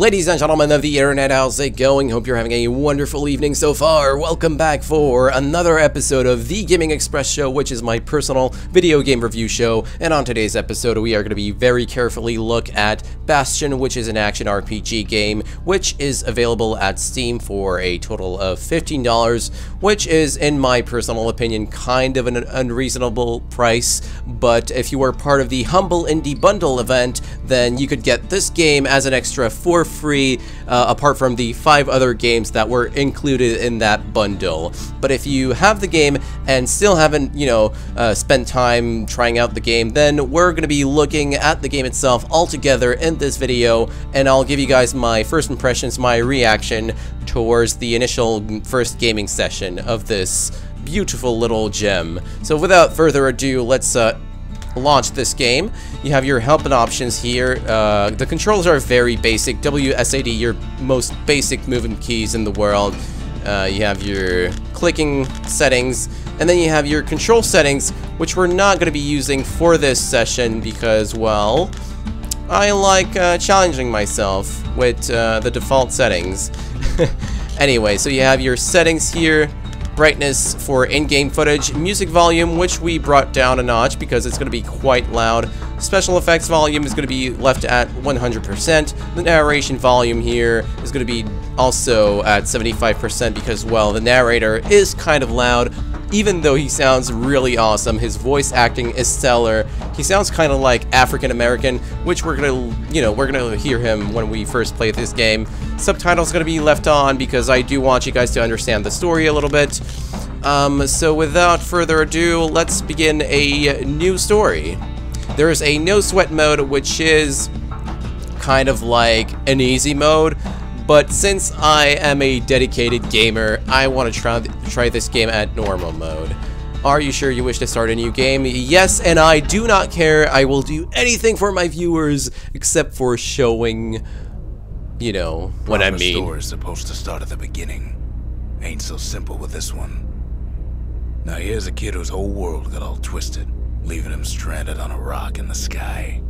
Ladies and gentlemen of the internet, how's it going? Hope you're having a wonderful evening so far. Welcome back for another episode of The Gaming Express Show, which is my personal video game review show. And on today's episode, we are going to be very carefully look at Bastion, which is an action RPG game, which is available at Steam for a total of $15, which is, in my personal opinion, kind of an unreasonable price. But if you are part of the Humble Indie Bundle event, then you could get this game as an extra for free, apart from the 5 other games that were included in that bundle. But if you have the game and still haven't, spent time trying out the game, then we're going to be looking at the game itself all together in this video, and I'll give you guys my first impressions, my reaction towards the initial first gaming session of this beautiful little gem. So without further ado, let's launch this game. You have your help and options here. The controls are very basic. WSAD, your most basic movement keys in the world. You have your clicking settings, and then you have your control settings, which we're not going to be using for this session because, well, I like challenging myself with the default settings. Anyway, so you have your settings here. Brightness for in-game footage, music volume, which we brought down a notch because it's going to be quite loud. Special effects volume is going to be left at 100%. The narration volume here is going to be also at 75% because, well, the narrator is kind of loud. Even though he sounds really awesome, his voice acting is stellar. He sounds kind of like African American, which we're gonna hear him when we first play this game. Subtitles gonna be left on because I do want you guys to understand the story a little bit. So without further ado, let's begin a new story. There is a no sweat mode, which is kind of like an easy mode. But since I am a dedicated gamer, I want to try this game at normal mode. Are you sure you wish to start a new game? Yes, and I do not care. I will do anything for my viewers except for showing, what I mean. The story is supposed to start at the beginning. Ain't so simple with this one. Now here's a kid whose whole world got all twisted, leaving him stranded on a rock in the sky.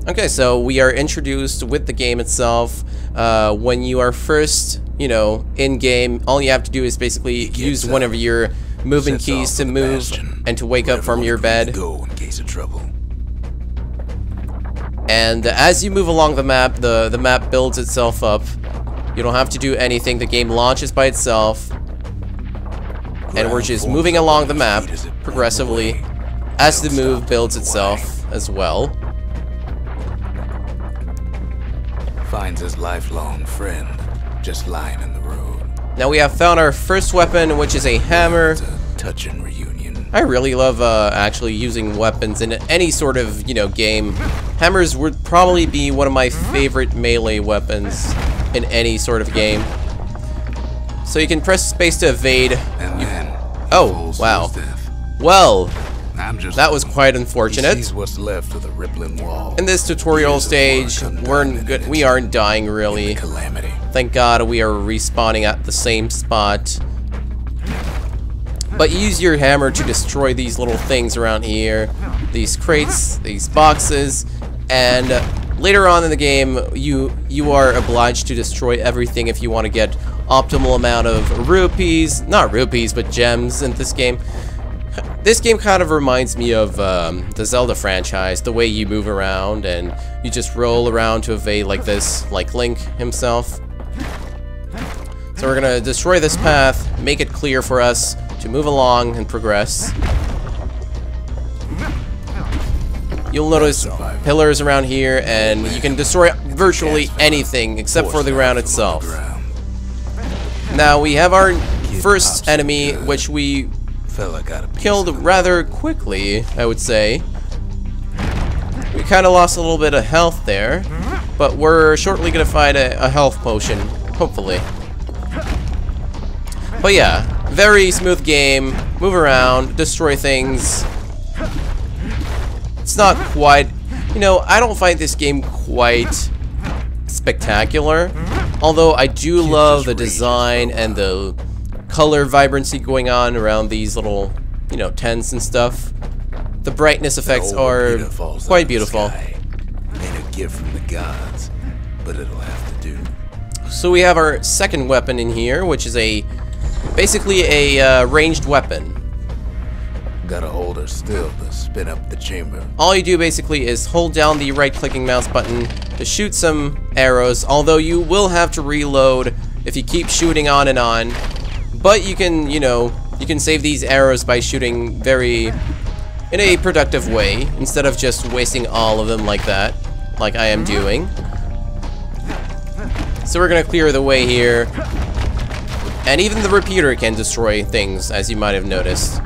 Okay, so we are introduced with the game itself. When you are first, in-game, all you have to do is basically use one of your movement keys to move and to wake up from your bed. Go in case of trouble. And as you move along the map, the map builds itself up. You don't have to do anything. The game launches by itself. And we're just moving along the map progressively as the move builds itself as well. Finds his lifelong friend just lying in the road. Now we have found our first weapon, which is a hammer. It's a touching reunion. I really love actually using weapons in any sort of game. Hammers would probably be one of my favorite melee weapons in any sort of game. So you can press space to evade. And then oh wow. Well, that was quite He unfortunate. sees what's left of the rippling wall. In this tutorial stage, we aren't dying really. Calamity. Thank God we are respawning at the same spot. But you use your hammer to destroy these little things around here, these crates, these boxes, and later on in the game, you are obliged to destroy everything if you want to get optimal amount of rupees, not rupees, but gems in this game. This game kind of reminds me of the Zelda franchise, the way you move around and you just roll around to evade like this, like Link himself. So we're gonna destroy this path, make it clear for us to move along and progress. You'll notice pillars around here, and you can destroy virtually anything except for the ground itself. Now we have our first enemy, which we killed rather quickly, I would say. We kind of lost a little bit of health there, but we're shortly gonna find a health potion, hopefully. But yeah, very smooth game. Move around, destroy things. It's not quite, I don't find this game quite spectacular, although I do love the design and the color vibrancy going on around these little, tents and stuff. The brightness effects are quite beautiful. Ain't a gift from the gods. but it'll have to do. So we have our second weapon in here, which is basically a ranged weapon. Gotta hold her still to spin up the chamber. All you do basically is hold down the right-clicking mouse button to shoot some arrows, although you will have to reload if you keep shooting on and on. But you can, you know, you can save these arrows by shooting in a productive way, instead of just wasting all of them like that, like I am doing. So we're gonna clear the way here. And even the repeater can destroy things, as you might have noticed.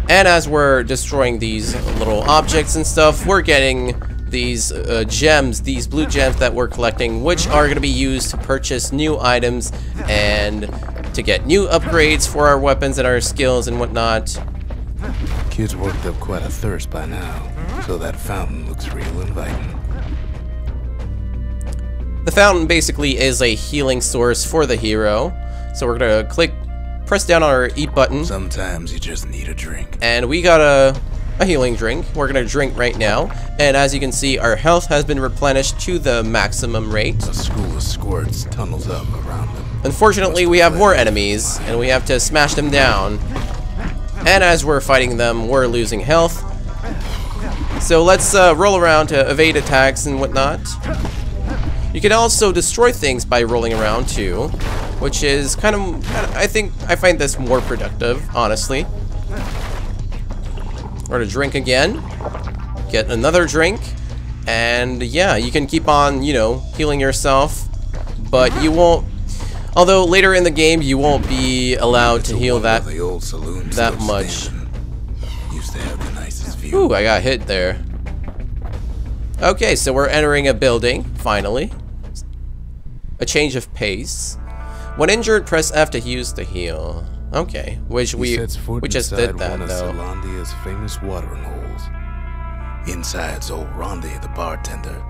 And as we're destroying these little objects and stuff, we're getting these gems, these blue gems that we're collecting, which are going to be used to purchase new items and to get new upgrades for our weapons and our skills and whatnot. Kid's worked up quite a thirst by now, so that fountain looks real inviting. The fountain basically is a healing source for the hero, so we're going to press down on our eat button. Sometimes you just need a drink. And we got a healing drink. We're gonna drink right now. And as you can see, our health has been replenished to the maximum rate. A school of squirts tunnels up around them. Unfortunately, we have more enemies, and we have to smash them down. And as we're fighting them, we're losing health. So let's roll around to evade attacks and whatnot. You can also destroy things by rolling around too, which is kind of I find this more productive, honestly. We're gonna drink again, get another drink, and yeah, you can keep on, you know, healing yourself, but you won't. Although later in the game, you won't be allowed to heal that much. Used to have the nicest view. Ooh, I got hit there. Okay, so we're entering a building finally. A change of pace. When injured, press F to use the heal. Okay, which we just did that though. Solandia's famous watering holes. Inside's old Rondi, the bartender.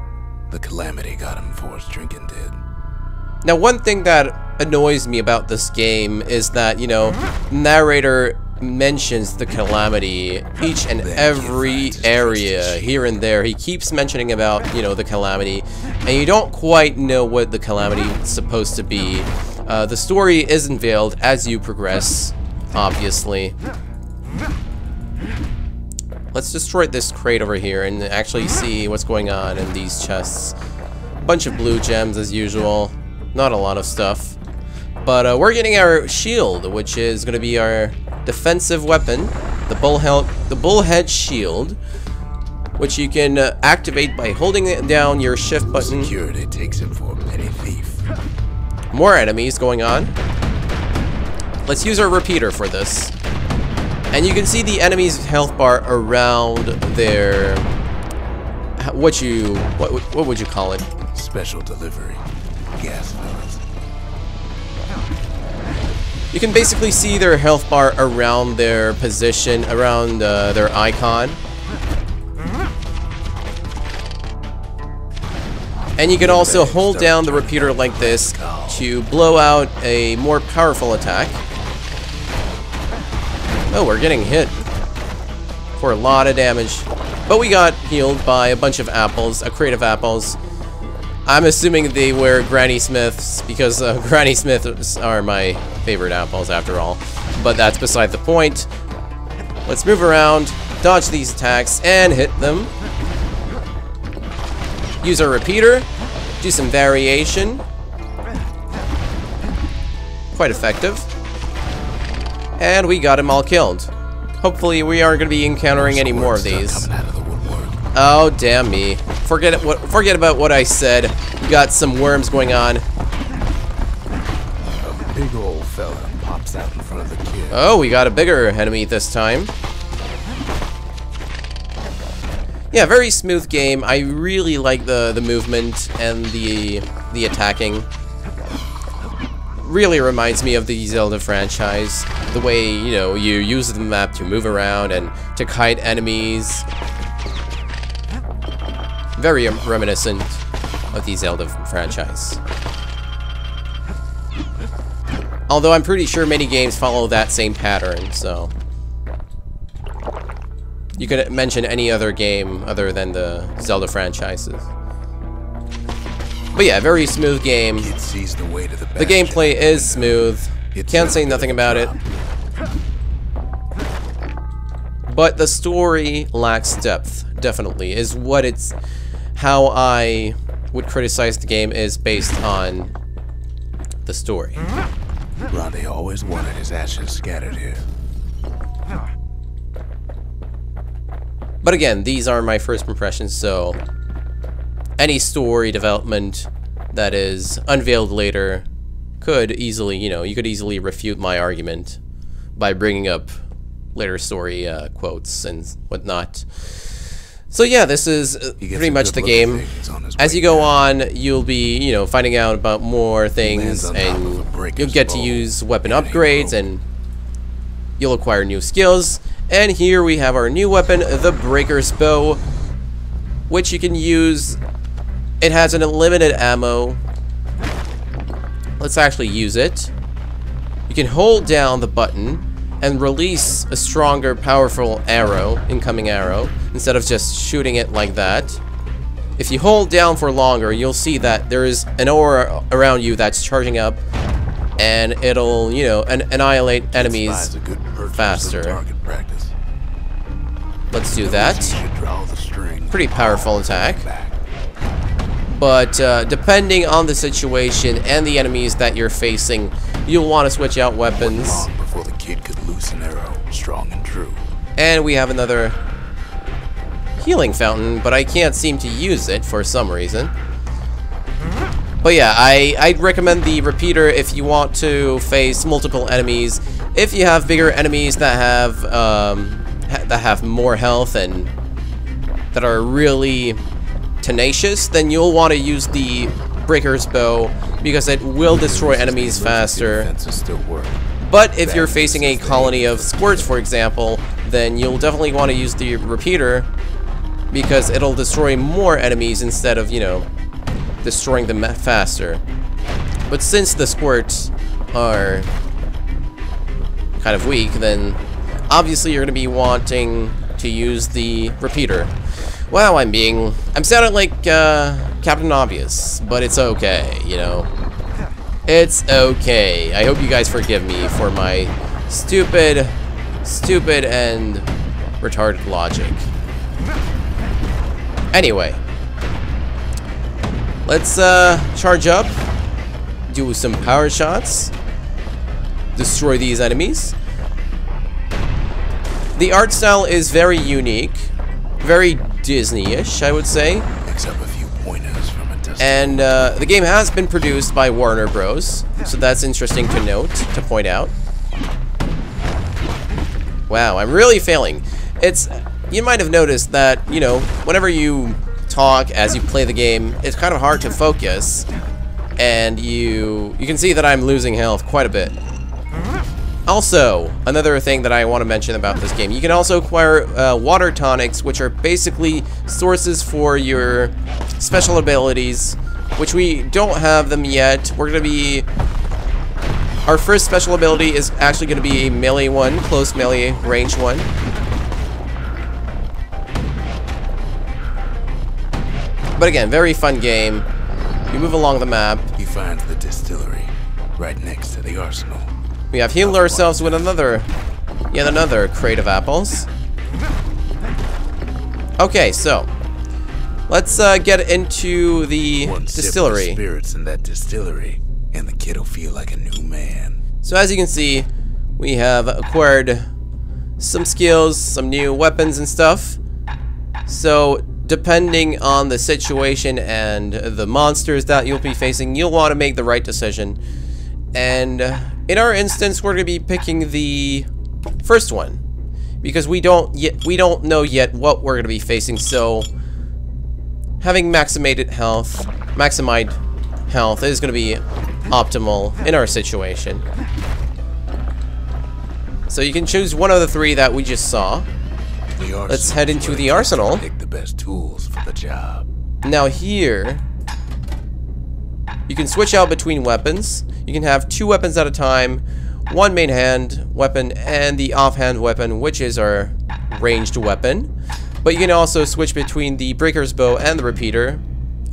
The calamity got him before his drinking did. Now, one thing that annoys me about this game is that, you know, narrator mentions the calamity each and every area here and there. He keeps mentioning about, you know, the calamity, and you don't quite know what the calamity is supposed to be. The story is unveiled as you progress, obviously. Let's destroy this crate over here and actually see what's going on in these chests. Bunch of blue gems as usual. Not a lot of stuff. But we're getting our shield, which is going to be our defensive weapon, the bullhead shield, which you can activate by holding it down your shift button. Security takes him for a petty thief. More enemies going on. Let's use our repeater for this. And you can see the enemy's health bar around their what would you call it? Special delivery. Gas fellas. You can basically see their health bar around their position, around their icon. And you can also hold down the repeater like this to blow out a more powerful attack. Oh, we're getting hit for a lot of damage. But we got healed by a bunch of apples, a crate of apples. I'm assuming they were Granny Smiths, because Granny Smiths are my favorite apples after all. But that's beside the point. Let's move around, dodge these attacks, and hit them. Use our repeater, do some variation. Quite effective. And we got him all killed. Hopefully we aren't going to be encountering any more of these. Oh, damn me. Forget about what I said. We got some worms going on. A big old fella pops out in front of the kid. Oh, we got a bigger enemy this time. Yeah, very smooth game. I really like the movement and the attacking. Really reminds me of the Zelda franchise. The way, you know, you use the map to move around and to kite enemies. Very reminiscent of the Zelda franchise. Although I'm pretty sure many games follow that same pattern, so... You could mention any other game other than the Zelda franchises. But yeah, very smooth game. Kid sees the way to the The gameplay is smooth. Can't say nothing about it. But the story lacks depth, definitely, is what it's... How I would criticize the game is based on the story. Ronde always wanted his ashes scattered here. But again, these are my first impressions, so any story development that is unveiled later could easily, you know, you could easily refute my argument by bringing up later story quotes and whatnot. So yeah, this is pretty much the game. As you go on, you'll be, you know, finding out about more things, and you'll get to use weapon upgrades, and you'll acquire new skills. And here we have our new weapon, the Breaker's Bow, which you can use. It has an unlimited ammo. Let's actually use it. You can hold down the button and release a stronger, powerful arrow, incoming arrow, instead of just shooting it like that. If you hold down for longer, you'll see that there is an aura around you that's charging up, and it'll, you know, annihilate enemies faster. Let's do that. Pretty powerful attack. But depending on the situation and the enemies that you're facing, you'll want to switch out weapons. Before the kid could loose an arrow, strong and true. And we have another healing fountain, but I can't seem to use it for some reason. But yeah, I'd recommend the repeater if you want to face multiple enemies. If you have bigger enemies that have more health and that are really tenacious, then you'll want to use the Breaker's Bow because it will destroy enemies faster. But if you're facing a colony of squirts, for example, then you'll definitely want to use the repeater because it'll destroy more enemies instead of, you know, destroying them faster. But since the squirts are kind of weak, then obviously you're going to be wanting to use the repeater. Wow, I'm sounding like Captain Obvious, but it's okay, you know. It's okay. I hope you guys forgive me for my stupid and retarded logic. Anyway, let's charge up, do some power shots, destroy these enemies. The art style is very unique, very Disney-ish, I would say. Except a few pointers from a distance. And the game has been produced by Warner Bros, so that's interesting to note, to point out. Wow, I'm really failing. You might have noticed that, you know, whenever you talk as you play the game, it's kind of hard to focus, and you can see that I'm losing health quite a bit. Also, another thing that I want to mention about this game, you can also acquire water tonics, which are basically sources for your special abilities, which we don't have them yet. Our first special ability is actually going to be a melee one, close melee range one. But again, very fun game. You move along the map. You find the distillery right next to the arsenal. We have healed ourselves with yet another crate of apples. Okay, so let's get into the distillery. Sip of spirits in that distillery, and the kid'll feel like a new man. So as you can see, we have acquired some skills, some new weapons and stuff. So depending on the situation and the monsters that you'll be facing, you'll want to make the right decision. And in our instance, we're going to be picking the first one because we don't know yet what we're going to be facing. So having maximized health is going to be optimal in our situation. So you can choose one of the three that we just saw. Let's head into the arsenal. Pick the best tools for the job. Now here, you can switch out between weapons. You can have 2 weapons at a time, one main hand weapon and the offhand weapon, which is our ranged weapon. But you can also switch between the Breaker's Bow and the repeater,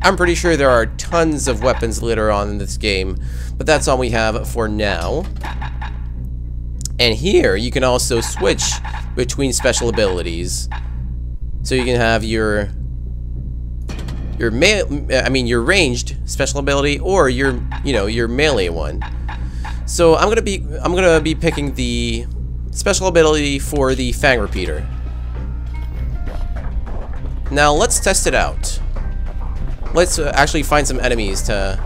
I'm pretty sure there are tons of weapons later on in this game, but that's all we have for now. And here, you can also switch between special abilities. So you can have your ranged special ability, or your melee one. So I'm gonna be picking the special ability for the Fang Repeater. Now let's test it out. Let's actually find some enemies to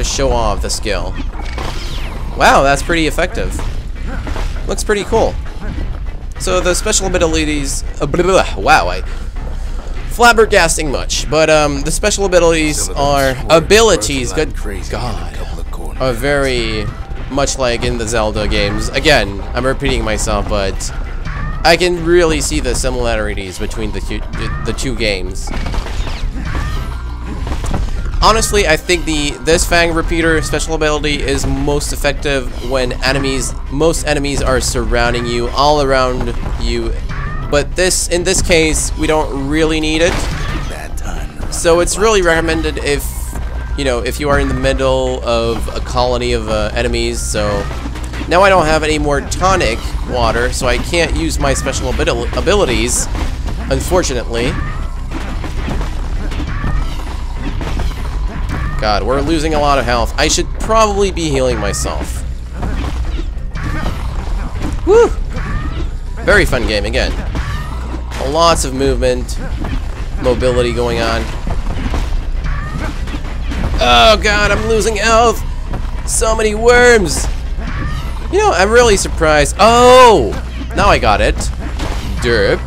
show off the skill. Wow, that's pretty effective. Looks pretty cool. So the special abilities, wow, I flabbergasting much, but the special abilities are good God, are very much like in the Zelda games. Again, I'm repeating myself, but I can really see the similarities between the two games. Honestly, I think this Fang Repeater special ability is most effective when most enemies are surrounding you, all around you. But in this case, we don't really need it. So it's really recommended if you are in the middle of a colony of enemies. So now I don't have any more tonic water, so I can't use my special abilities, unfortunately. God, we're losing a lot of health. I should probably be healing myself. Woo! Very fun game again. Lots of movement, mobility going on. Oh God, I'm losing health. So many worms. I'm really surprised. Oh, now I got it. Derp.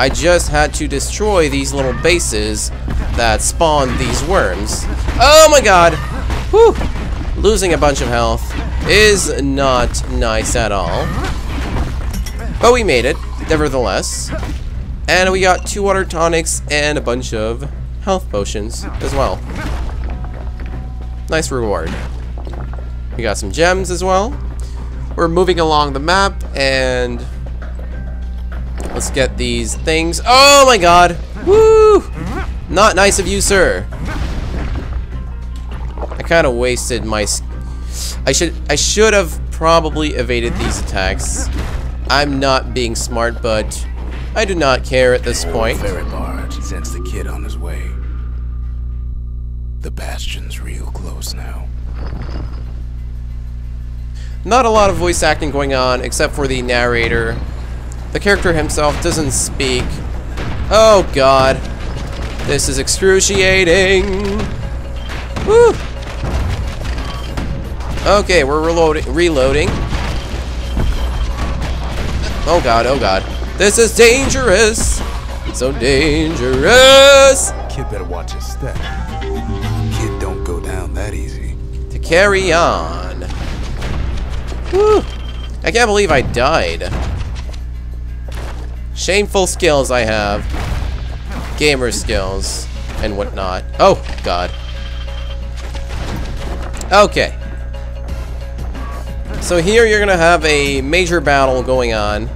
I just had to destroy these little bases that spawn these worms. Oh my God! Whew! Losing a bunch of health is not nice at all. But we made it, nevertheless. And we got 2 water tonics and a bunch of health potions as well. Nice reward. We got some gems as well. We're moving along the map, and let's get these things. Oh my God! Woo! Not nice of you, sir. I kind of wasted my. I should have probably evaded these attacks. I'm not being smart, but I do not care at this point. Ferry barge sends the kid on his way. The Bastion's real close now. Not a lot of voice acting going on, except for the narrator. The character himself doesn't speak. Oh God. This is excruciating. Woo! Okay, we're reloading. Oh God, oh God. This is dangerous. So dangerous. Kid better watch his step. Kid don't go down that easy. To carry on. Woo! I can't believe I died. Shameful skills I have. Gamer skills and whatnot. Oh God. Okay. So here you're gonna have a major battle going on.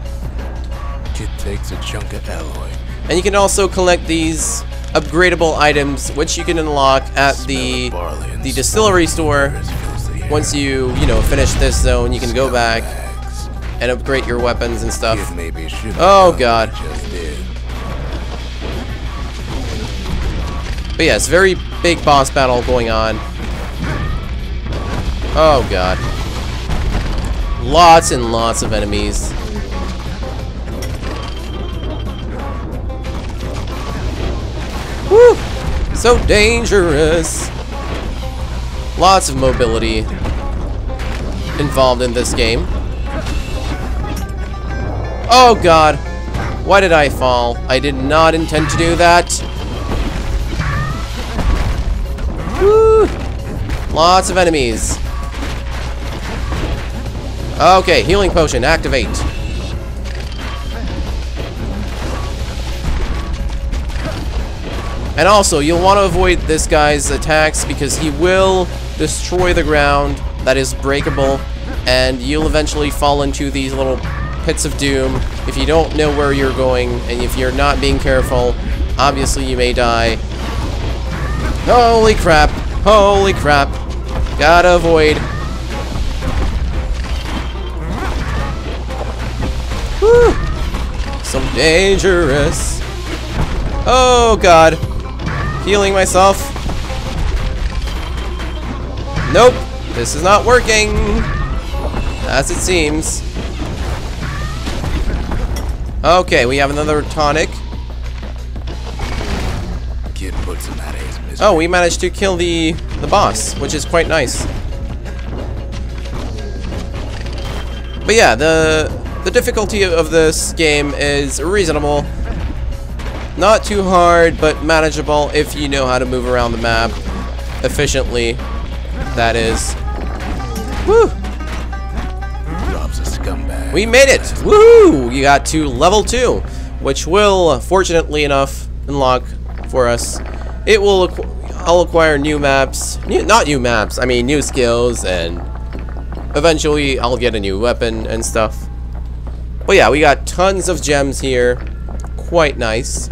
Kid takes a chunk of alloy. And you can also collect these upgradable items, which you can unlock at the distillery store. Once you finish this zone, you can go back and upgrade your weapons and stuff. Oh God. But yeah, it's a very big boss battle going on. Oh God. Lots and lots of enemies. Woo! So dangerous. Lots of mobility involved in this game. Oh God. Why did I fall? I did not intend to do that. Woo! Lots of enemies. Okay, healing potion, activate. And also, you'll want to avoid this guy's attacks because he will destroy the ground that is breakable, and you'll eventually fall into these little pits of doom if you don't know where you're going, and if you're not being careful. Obviously, you may die. Holy crap. Holy crap. Gotta avoid. Whew. So dangerous. Oh, God. Healing myself. Nope. This is not working. As it seems. Okay, we have another tonic. Kid puts him out of his misery. Oh, we managed to kill the boss, which is quite nice. But yeah, the difficulty of this game is reasonable. Not too hard, but manageable if you know how to move around the map efficiently. That is. Woo! Rob's a scumbag. We made it! Woohoo! You got to level 2, which will, fortunately enough, unlock for us. It will. I'll acquire new maps. Not new maps. I mean new skills, and eventually I'll get a new weapon and stuff. But yeah, we got tons of gems here. Quite nice.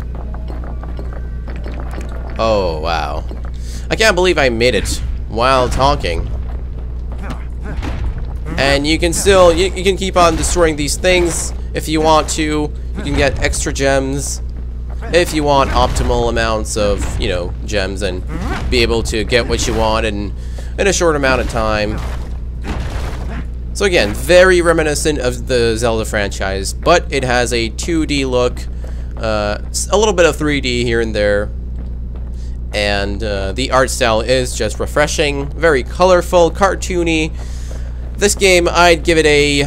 Oh, wow. I can't believe I made it while talking. And you can still, you can keep on destroying these things if you want to. You can get extra gems if you want optimal amounts of, you know, gems and be able to get what you want in a short amount of time. So again, very reminiscent of the Zelda franchise, but it has a 2D look, a little bit of 3D here and there. And the art style is just refreshing, very colorful, cartoony. This game, I'd give it a,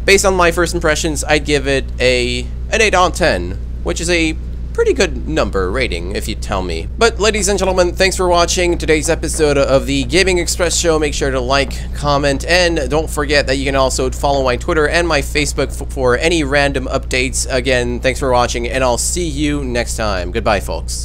based on my first impressions, I'd give it an 8 on 10, which is a pretty good number rating, if you tell me. But ladies and gentlemen, thanks for watching today's episode of the Gaming Express Show. Make sure to like, comment, and don't forget that you can also follow my Twitter and my Facebook for any random updates. Again, thanks for watching, and I'll see you next time. Goodbye, folks.